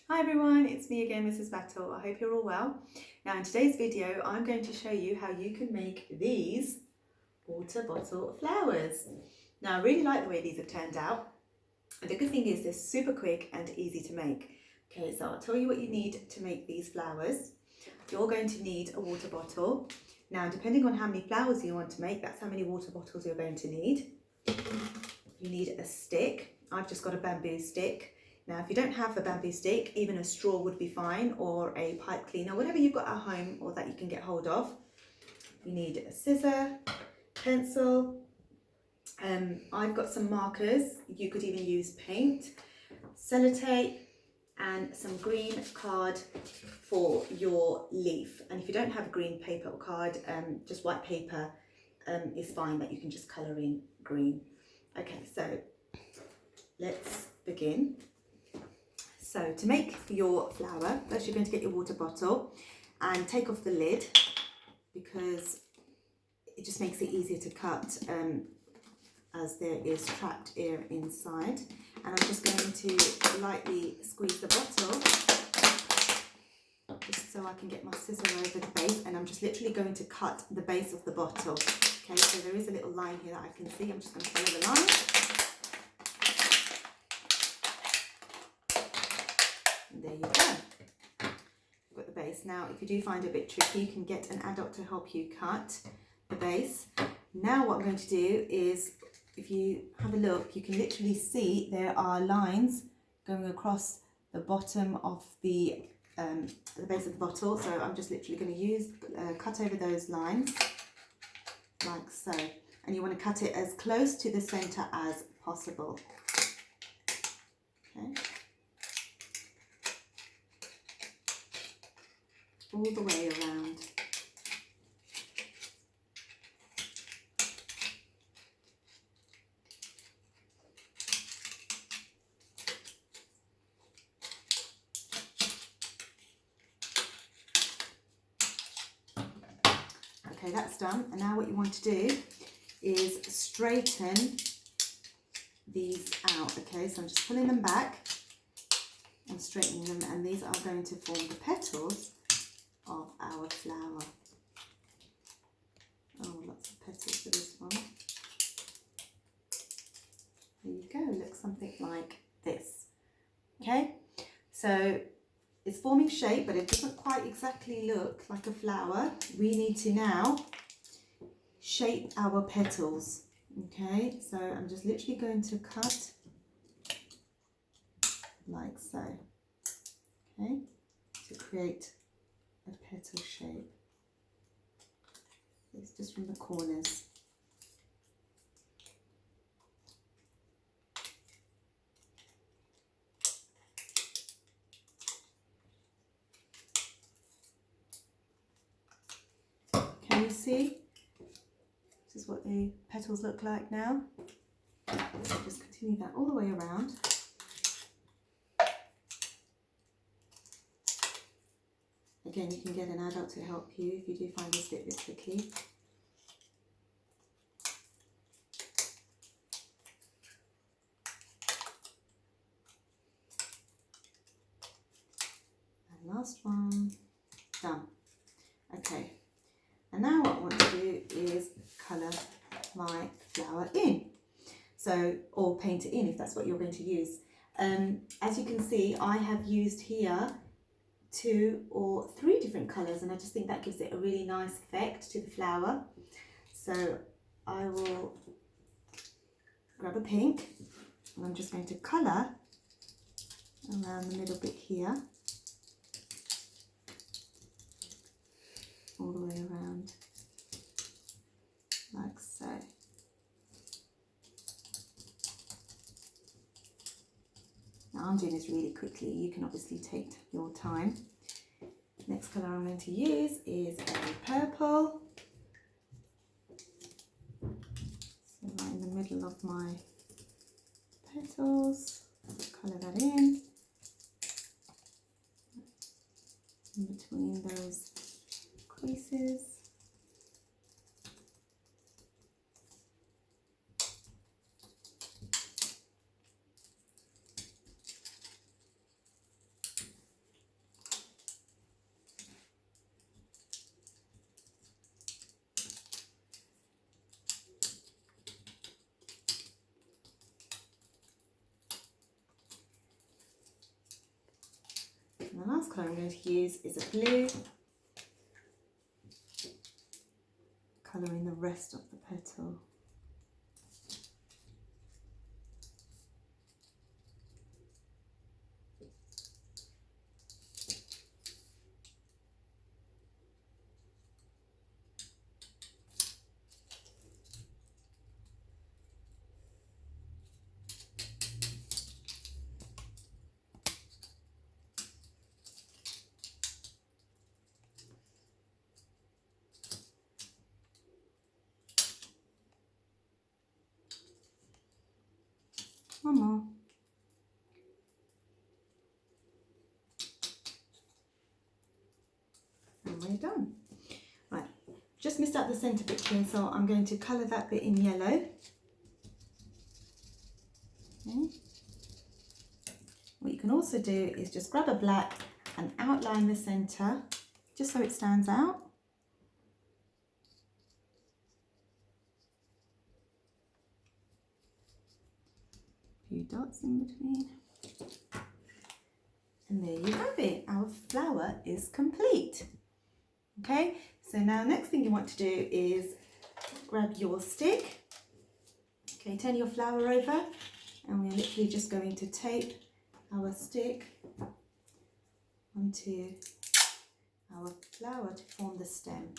Hi everyone, it's me again, Mrs. Battle. I hope you're all well. Now in today's video, I'm going to show you how you can make these water bottle flowers. Now I really like the way these have turned out. And the good thing is they're super quick and easy to make. Okay, so I'll tell you what you need to make these flowers. You're going to need a water bottle. Now depending on how many flowers you want to make, that's how many water bottles you're going to need. You need a stick. I've just got a bamboo stick. Now, if you don't have a bamboo stick, even a straw would be fine, or a pipe cleaner, whatever you've got at home or that you can get hold of. You need a scissor, pencil. I've got some markers. You could even use paint, sellotape, and some green card for your leaf. And if you don't have green paper or card, just white paper is fine, that you can just colour in green. Okay, so let's begin. So to make your flower, first you're going to get your water bottle and take off the lid, because it just makes it easier to cut as there is trapped air inside. And I'm just going to lightly squeeze the bottle just so I can get my scissor over the base, and I'm just literally going to cut the base of the bottle. Okay, so there is a little line here that I can see. I'm just going to follow the line. And there you go. You've got the base. Now, if you do find it a bit tricky, you can get an adult to help you cut the base. Now what I'm going to do is, if you have a look, you can literally see there are lines going across the bottom of the base of the bottle. So I'm just literally going to use cut over those lines like so. And you want to cut it as close to the center as possible. Okay. All the way around. Okay, that's done. And now what you want to do is straighten these out. Okay, so I'm just pulling them back and straightening them, and these are going to form the petals of our flower. Oh, lots of petals for this one. There you go, looks something like this. Okay, so it's forming shape, but it doesn't quite exactly look like a flower. We need to now shape our petals. Okay, so I'm just literally going to cut like so. Okay, to create a petal shape. It's just from the corners. Can you see? This is what the petals look like now. So just continue that all the way around. Again, you can get an adult to help you if you do find this bit tricky. And last one, done. Okay, and now what I want to do is colour my flower in. So, or paint it in if that's what you're going to use. As you can see, I have used here 2 or 3 different colours, and I just think that gives it a really nice effect to the flower. So I will grab a pink, and I'm just going to colour around the middle bit here, all the way around like so. Now I'm doing this really quickly, you can obviously take your time. Next colour I'm going to use is a purple. So right in the middle of my petals, colour that in between those creases. And the last colour I'm going to use is a blue, colouring the rest of the petal. One more. And we're done. Right, just missed out the centre bit here, so I'm going to colour that bit in yellow. Okay. What you can also do is just grab a black and outline the centre, just so it stands out. Few dots in between, and there you have it. Our flower is complete. Okay, so now next thing you want to do is grab your stick. Okay, turn your flower over, and we're literally just going to tape our stick onto our flower to form the stem.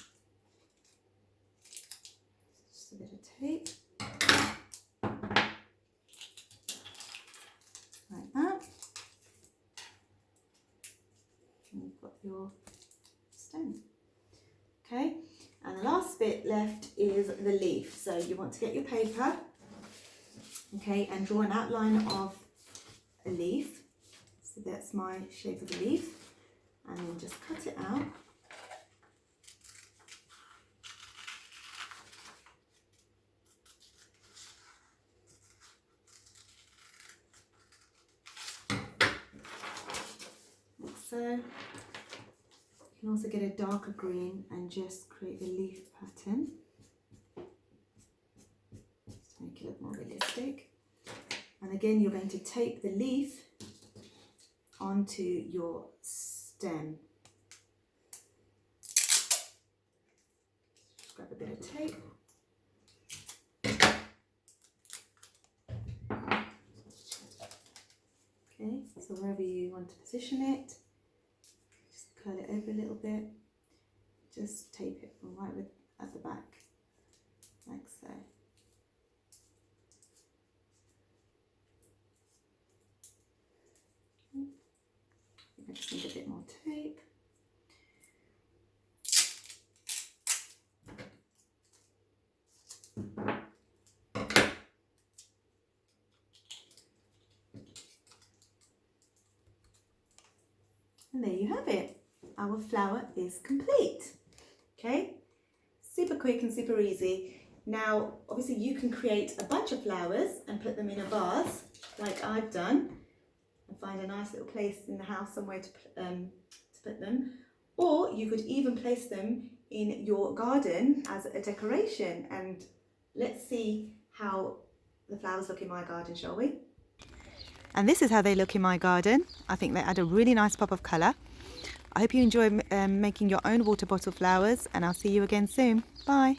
Just a bit of tape. Like that. And you've got your stem. Okay, and the last bit left is the leaf. So you want to get your paper, okay, and draw an outline of a leaf. So that's my shape of the leaf, and then just cut it out. So you can also get a darker green and just create a leaf pattern to make it look more realistic. And again, you're going to tape the leaf onto your stem. Just grab a bit of tape. Okay, so wherever you want to position it, curl it over a little bit, just tape it right at the back, like so. I just need a bit more tape. And there you have it. Our flower is complete. Okay, super quick and super easy. Now, obviously you can create a bunch of flowers and put them in a vase, like I've done, and find a nice little place in the house somewhere to put them. Or you could even place them in your garden as a decoration. And let's see how the flowers look in my garden, shall we? And this is how they look in my garden. I think they add a really nice pop of colour. I hope you enjoy making your own water bottle flowers, and I'll see you again soon. Bye.